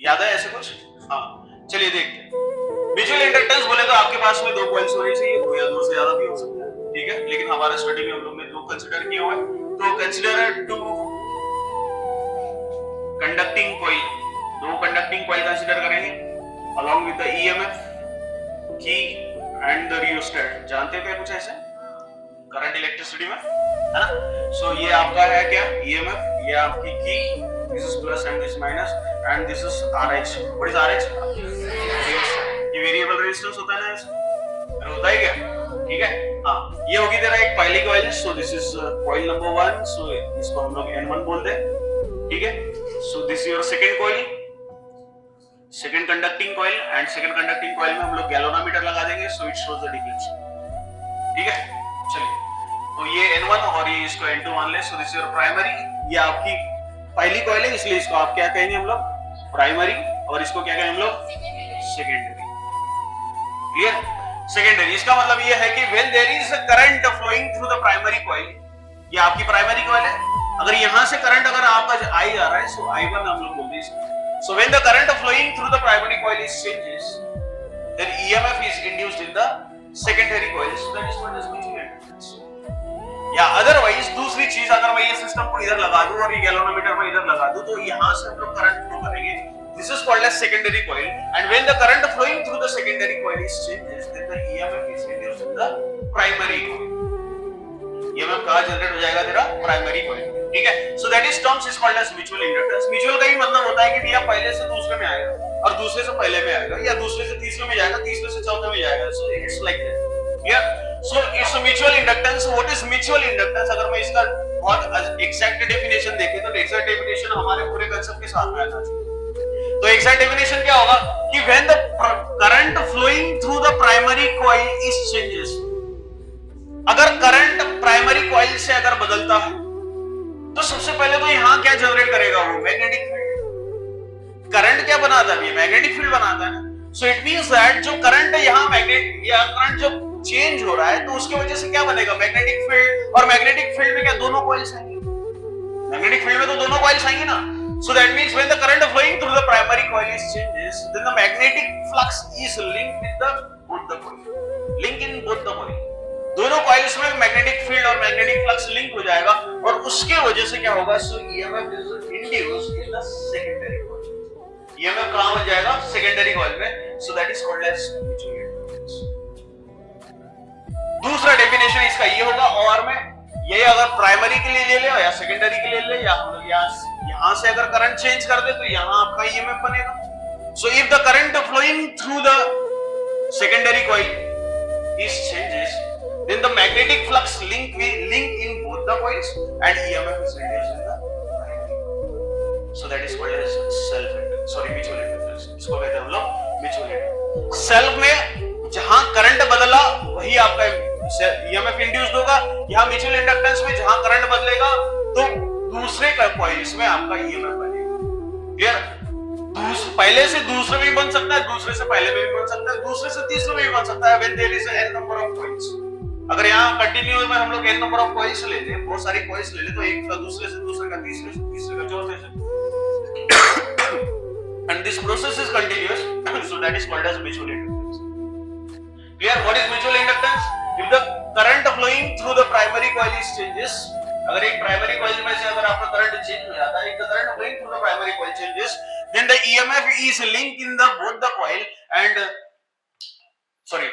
याद है ऐसे कुछ? हाँ, चलिए देखते हैं। म्यूचुअल इंडक्टेंस बोले तो आपके पास में दो कॉइल्स होनी चाहिए, दो या दो से ज्यादा भी हो सकता है, ठीक है, लेकिन हमारे स्टडी में हम लोग ने दो कंसीडर किए हुए हैं, तो कंसीडर टू कंडक्टिंग कॉइल, दो कंडक्टिंग कॉइल कंसीडर करेंगे along with the EMF, key and the rheostat। जानते थे कुछ ऐसे करंट इलेक्ट्रिसिटी में, है ना? सो ये आपका है क्या EMF, ये आपकी की, this is plus and this minus and this is RH। What is RH? ये वेरिएबल रेजिस्टेंस होता है ना ऐसे, अरे होता है क्या? ठीक है, हाँ, ये होगी तेरा एक पहली coil, so this is coil number 1, सो इसको हम लोग N1 बोलते हैं, ठीक है। So this your second coil, second conducting coil, and second conducting coil में हम लोग गैल्वेनोमीटर लगा देंगे, so it shows the deflection, ठीक है। चलिए, तो ये N1 और ये इसको N2 मान ले, सो दिस योर प्राइमरी, ये आपकी पहली कॉइल है, इसलिए इसको आप क्या कहेंगे हम लोग प्राइमरी, और इसको क्या कहेंगे हम लोग सेकेंडरी। क्लियर? सेकेंडरी, इसका मतलब ये है कि when there is a current flowing through the primary coil, ये आपकी प्राइमरी कॉइल है, अगर यहां से करंट अगर आपका I आ रहा है, सो I1 हम लोग बोलते हैं इसको। So when the current flowing through the primary coil is changes, then EMF is induced in the secondary coil, so that is what is mutual inductance। या अदरवाइज दूसरी चीज, अगर मैं ये सिस्टम को इधर लगा दूं और ये गैल्वेनोमीटर में इधर लगा दूं, तो यहां से हम लोग करंट फ्लो करेंगे, this is called as secondary coil, and when the current flowing through the secondary coil is changes, then the EMF is induced in the primary coil। EMF कहां जनरेट हो जाएगा तेरा प्राइमरी कॉइल, ठीक है। So that is terms is called as mutual inductance. Mutual का ही मतलब होता है कि भैया पहले से दूसरे में आएगा और दूसरे से पहले में आएगा, या दूसरे से तीसरे में जाएगा, तीसरे से चौथे में जाएगा, so it's like that. Clear? So it's a mutual inductance. What is mutual inductance? अगर मैं इसका बहुत एग्जैक्ट डेफिनेशन देखें तो एग्जैक्ट डेफिनेशन हमारे पूरे कांसेप्ट के साथ में आना चाहिए। तो एग्जैक्ट डेफिनेशन क्या होगा कि when the current flowing through the primary coil is changes, अगर करंट प्राइमरी कॉइल से अगर बदलता है तो सबसे पहले तो यहां क्या जनरेट करेगा वो मैग्नेटिक फील्ड। करंट क्या बनाता है? ये मैग्नेटिक फील्ड बनाता है। सो इट मींस दैट जो करंट है यहां मैग्नेट या करंट जो चेंज हो रहा है तो उसकी वजह से क्या बनेगा मैग्नेटिक फील्ड, और मैग्नेटिक फील्ड में क्या दोनों कॉइल्स आएंगे? मैग्नेटिक फील्ड में तो दोनों कॉइल्स आएंगी ना। So that means when the current flowing through the primary coil is changes, then the magnetic flux is linked with the both the coil, link in both the coil. दोनों coils में magnetic field और magnetic flux link हो जाएगा, और उसके वजह से क्या होगा, so EMF is induced in the secondary coil. EMF कहां बन जाएगा? सेकेंडरी कॉइल में। So that is called as mutual inductance. दूसरा डेफिनेशन इसका ये होगा, और में ये अगर प्राइमरी के लिए ले ले या सेकेंडरी के लिए ले, या यहां से अगर करंट चेंज कर दे तो यहां आपका EMF बनेगा। So if the current flowing through the secondary coil is changes, then the magnetic flux link in both the coils and EMF is reduced in the primary coil। So that is called as mutual inductance। इसको कहते हैं हम लोग mutual inductance। Self में जहां current बदला वही आपका EMF इंड्यूस्ड होगा, यहां म्यूचुअल इंडक्टेंस में जहां करंट बदलेगा तो दूसरे कॉइल्स में आपका EMF बनेगा। क्लियर? पहले से दूसरे में भी बन सकता है, दूसरे से पहले में भी बन सकता है, दूसरे से तीसरे में भी बन सकता है, when there is n number of coils। अगर यहाँ कंटिन्यू में हम लोग n नंबर ऑफ कॉइल्स ले ले, बहुत सारी कॉइल्स ले ले, तो एक का दूसरे से, दूसरे का तीसरे से, तीसरे का चौथे से, and this process is continuous, so that is called as mutual inductance। Clear? What is mutual inductance? If the current flowing through the primary coil is changes, अगर एक प्राइमरी कॉइल में से अगर आपका करंट चेंज हो जाता है, if the current flowing through the primary coil changes, then the EMF is linked in the both the coil and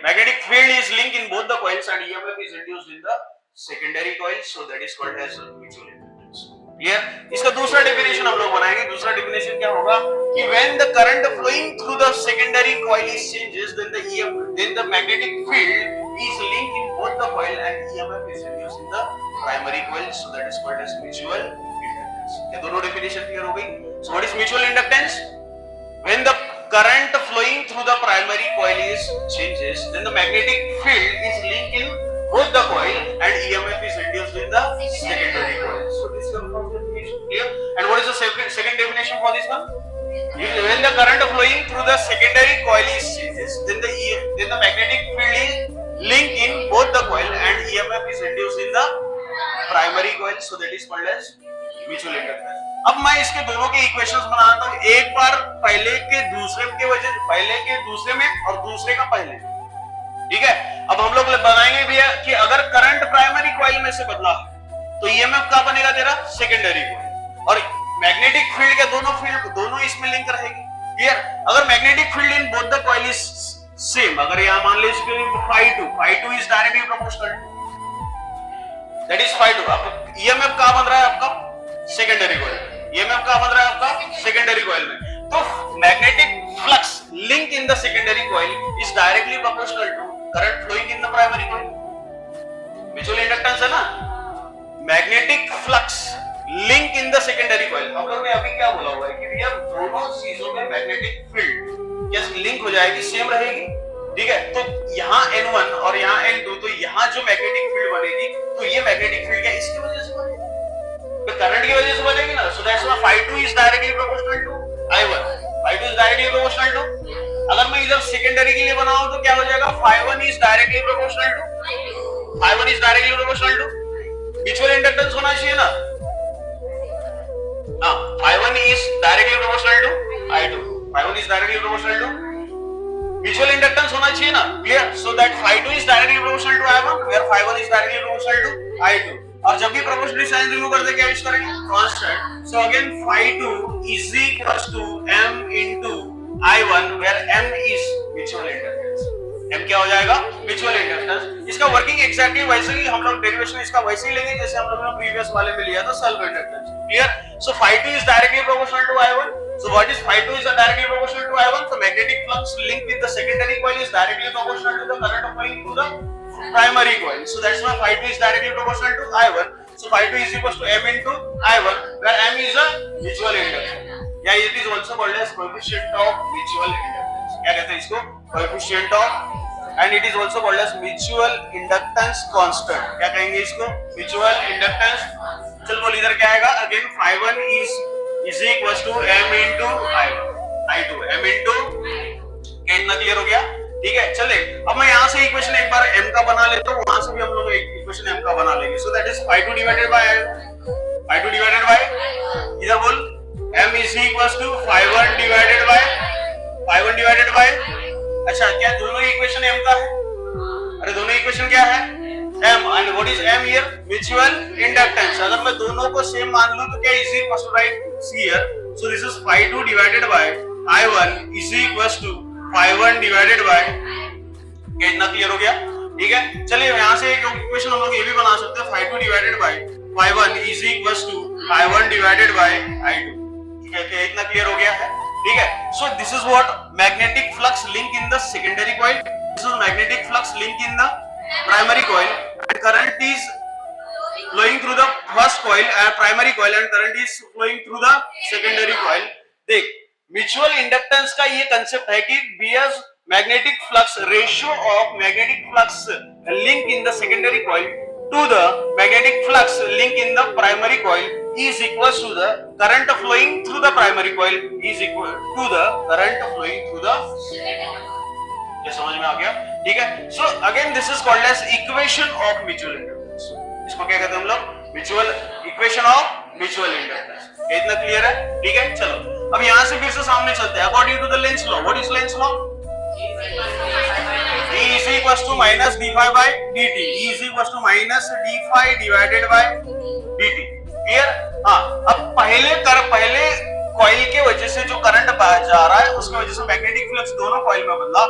magnetic field is linked in both the coils and EMF is induced in the secondary coil, so that is called as mutual inductance। Clear? इसका दूसरा definition हम लोग बनाएंगे। दूसरा definition क्या होगा कि when the current flowing through the secondary coil is changes, then the magnetic field is linked in both the coil and EMF is induced in the primary coil, so that is called as mutual inductance। ये दोनों definition clear हो गई। So what is mutual inductance? When the current flowing through the primary coil is changes, then the magnetic field is linked in both the coil and EMF is induced in the secondary coil. So this confirms the definition. Clear? And what is the second definition for this one? When the current flowing through the secondary coil is changes, then the magnetic field is linked in both the coil and EMF is induced in the primary coil. So that is called as mutual inductance। अब मैं इसके दोनों के equations बनाता हूं, एक बार पहले के दूसरे के वजह, पहले के दूसरे में और दूसरे का पहले, ठीक है। अब हम लोग बनाएंगे भैया कि अगर करंट प्राइमरी कॉइल में से बदला तो ईएमएफ क्या बनेगा तेरा, सेकेंडरी कॉइल, और मैग्नेटिक फील्ड के दोनों इसमें लिंक रहेगी, क्लियर। अगर magnetic field in both the coil is same, अगर यहां मान लीजिए phi2 is directly proportional to that is phi2, अब ईएमएफ क्या बन रहा है आपका, सेकेंडरी कॉइल, ईएमएफ क्या बन रहा है आपका, सेकेंडरी कॉइल में। तो magnetic flux link in the secondary coil is directly proportional to current flowing in the primary coil. Mutual inductance है ना, magnetic flux link in the secondary coil. हम लोग ने अभी क्या बोला हुआ है कि भैया दोनों चीजों में मैग्नेटिक फील्ड कैसे लिंक हो जाएगी, सेम रहेगी, ठीक है। तो यहाँ N1 और यहाँ N2, तो यहाँ जो मैग्नेटिक फील्ड बनेगी, तो ये मैग्नेटिक फील्ड क्या इसकी वजह से बनेगी, तो करंट की वजह से बनेगी ना। So that's why phi2 is directly proportional to I1, phi2 is directly proportional to, अगर मैं इधर सेकेंडरी के लिए बनाऊं तो क्या हो जाएगा, phi1 is directly proportional to, phi1 is directly proportional to, mutual inductance होना चाहिए ना, हां, phi1 is directly proportional to I2, phi1 is directly proportional to, mutual inductance होना चाहिए ना, clear। So that phi2 is directly proportional to I1, where phi1 is directly proportional to I2, और जब भी प्रोपोर्शनल साइन रिमूव कर दे क्या use करेंगे, constant. So again phi2 is equals to m into I1, where m is mutual inductance, m क्या हो जाएगा, mutual inductance. इसका वर्किंग एग्जैक्टली वैसे ही, हम लोग डेरिवेशन इसका वैसे ही लेंगे जैसे हम लोगों ने प्रीवियस वाले में लिया था, self inductance, clear. So phi2 is directly proportional to I1. So what is phi2 is directly proportional to I1. So magnetic flux linked with the secondary coil is directly proportional to the current flowing through the primary coil. So that's why phi2 is directly proportional to I1. So phi2 is equals to m into I1, where m is a mutual inductance. Yeah, it is also called as coefficient of mutual inductance. क्या कहते हैं इसको, coefficient of, and it is also called as mutual inductance constant. क्या कहेंगे इसको, mutual inductance। चल बोल इधर क्या आएगा, again phi1 is equals to m into I2, m into, क्या इतना क्लियर हो गया, ठीक है। चले अब मैं यहाँ से इक्वेशन एक बार m का बना लेता हूँ, वहां से भी हम लोग एक इक्वेशन m का बना लेंगे। सो that is phi2 divided by इधर बोल m is equals to phi1 divided by, अच्छा क्या दोनों इक्वेशन m का है, अरे दोनों इक्वेशन क्या है, m, and what is m here, mutual inductance। अगर मैं दोनों को सेम मान लूं तो क्या easy must write here, so this is phi2 divided by I1 is equals to phi1 divided by, क्या इतना क्लियर हो गया, ठीक है। चलिए यहाँ से एक इक्वेशन हम लोग ये भी बना सकते हैं, phi2 divided by phi1 is equals to I1 divided by I2, ठीक है, क्या इतना क्लियर हो गया है, ठीक है। so this is what magnetic flux link in the secondary coil, this is magnetic flux link in the primary coil, and current is flowing through the first coil primary coil and current is flowing through the secondary coil। देख mutual inductance का ये concept है कि bears magnetic flux, ratio of magnetic flux link in the secondary coil to the magnetic flux link in the primary coil is equal to the current flowing through the primary coil is equal to the current flowing through the, ये समझ में आ गया, ठीक है। So again this is called as equation of mutual inductance, इसको क्या कहते हैं हम लोग, mutual equation of mutual inductance. इतना क्लियर है, ठीक है। चलो अब यहां से फिर से सामने चलते हैं, according to the Lenz law, what is Lenz law, E is equals to minus d phi by dt, E is equals to minus d phi divided by dt, clear. हाँ, अब पहले कॉइल के वजह से जो करंट जा रहा है उसकी वजह से मैग्नेटिक फ्लक्स दोनों कॉइल में बदला,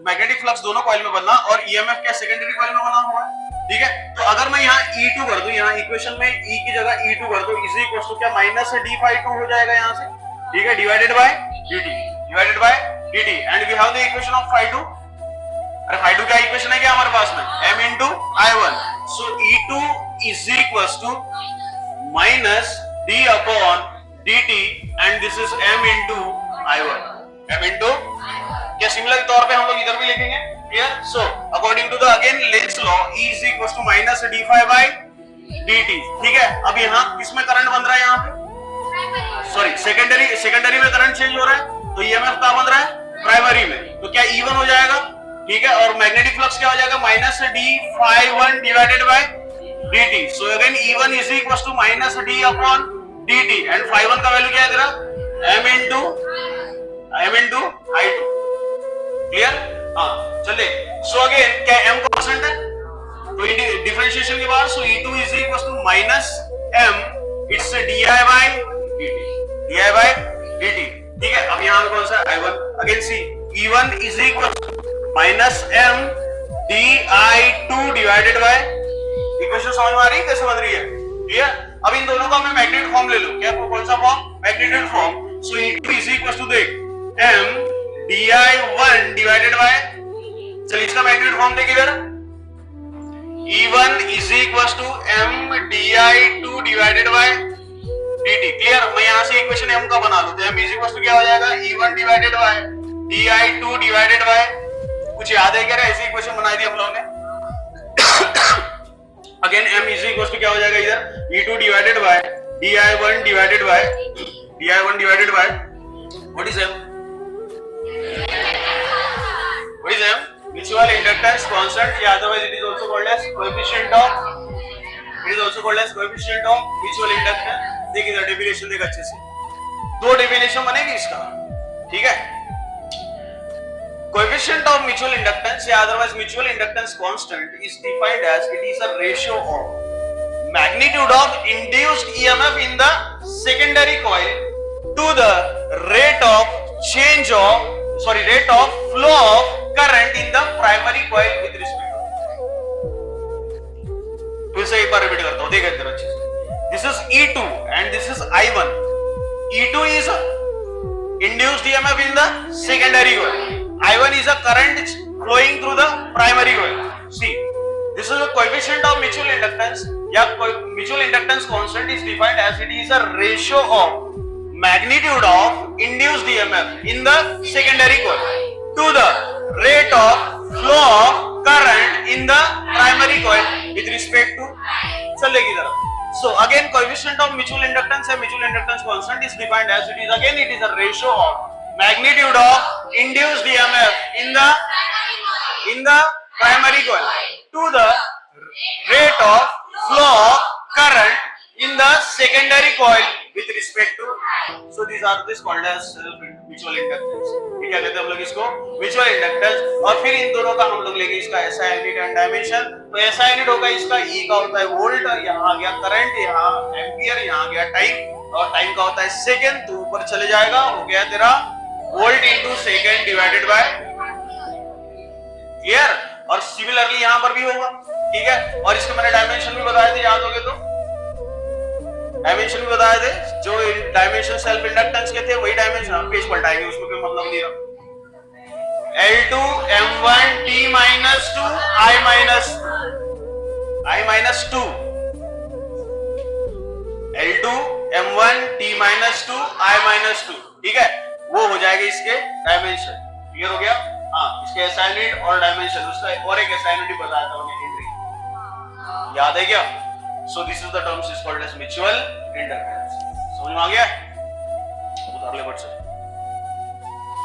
मैग्नेटिक फ्लक्स दोनों कॉइल में बदला और ईएमएफ क्या सेकेंडरी कॉइल में बना हुआ है, ठीक है। तो अगर मैं यहाँ E2 कर दूं, यहाँ इक्वेशन में E की जगह E2 कर दूं, इज इक्वल टू क्या माइनस d phi 2 हो जाएगा यहाँ से, ठीक है, divided by dt, and we have the equation of phi 2। अरे phi 2 क्या इक्वेशन है क्या हमारे पास में, m into I1, so E2 is equals to minus d upon dt and this is m into I1, m into, क्या similar तौर पे हम लोग इधर भी लिखेंगे, clear. So according to the again Lenz law E is equals to minus d phi by dt, ठीक है। अब यहाँ किसमें करंट बन रहा है, यहाँ पे सॉरी सेकेंडरी में करंट चेंज हो रहा है, तो ईएमएफ कहाँ बन रहा है, प्राइमरी में, तो क्या E1 हो जाएगा, ठीक है, और मैग्नेटिक फ्लक्स क्या हो जाएगा, minus d phi 1 divided by dt। So again E1 is equals to minus d upon dt and phi1 का वैल्यू क्या है तेरा m into I2 क्लियर। हाँ चल देख। सो अगेन क्या m कांस्टेंट है तो डिफरेंशिएशन के बाद so E2 is equal to minus m it's di by dt ठीक है। अब यहां कौन सा I1 again see E1 is equal minus m di2 divided by equation समझ में आ रही है कैसे बन रही है क्लियर। अब इन दोनों का मैं मैग्नीट्यूड फॉर्म ले लूं क्या कौन सा form magnitude form so E2 is equal to देख m di1 डिवाइडेड बाय चल इसका मैग्नीट्यूड फॉर्म देख इधर E1 is equal to m di2 divided by dt clear. मैं यहां से इक्वेशन m का बना लूं तो m इज इक्वल टू क्या हो जाएगा E1 divided by di2 divided bye कुछ याद है क्या ऐसी इक्वेशन बनाई थी हम लोगों ने again m is equal to क्या हो जाएगा इधर E2 divided by di1 divided by what is m mutual inductance constant या otherwise it is also called as coefficient of mutual inductance। देखिए इधर डेफिनेशन देख अच्छे से दो डेफिनेशन बनेगी इसका ठीक है। coefficient of mutual inductance या otherwise mutual inductance constant is defined as it is a ratio of magnitude of induced EMF in the secondary coil to the rate of flow of current in the primary coil with respect to फिर से एक बार repeat करता हूं देखिए इधर अच्छे से this is E2 and this is I1। E2 is induced EMF in the secondary coil, I1 is a current flowing through the primary coil। see this is a coefficient of mutual inductance या mutual inductance constant is defined as it is a ratio of magnitude of induced EMF in the secondary coil to the rate of flow of current in the primary coil with respect to चल देखिए जरा। so again coefficient of mutual inductance and mutual inductance constant is defined as it is a ratio of magnitude of induced EMF in the primary coil to the rate of flow of current in the secondary coil with respect to so these are this called as mutual inductance। ठीक है कहते हैं हम लोग इसको mutual inductance। और फिर इन दोनों का हम लोग लेंगे इसका SI यूनिट एंड डायमेंशन। तो SI यूनिट होगा इसका E का होता है वोल्ट, यहाँ आ गया करंट, यहाँ एम्पियर, यहाँ आ गया टाइम और टाइम का होता है सेकंड। तो ऊपर चले जाएगा हो गया तेरा volt into second divided by clear. और सिमिलरली यहाँ पर भी होगा ठीक है। और इसके मैंने डायमेंशन भी बताए थे याद हो गए तो डायमेंशन भी बताए थे जो डायमेंशन सेल्फ इंडक्टेंस के थे वही डायमेंशन पेज पलटाएंगे उसमें कोई मतलब नहीं रहा। L2 M1 T minus 2 I minus 2 L2 M1 T minus 2 I minus 2 ठीक है। वो हो जाएगा इसके डायमेंशन क्लियर हो गया। हाँ इसके SI यूनिट और डायमेंशन उसका और एक SI यूनिट बताया था उन्हें हेनरी याद है क्या। So this is the terms is called as mutual inductance। समझ में आ गया उतार ले बट से।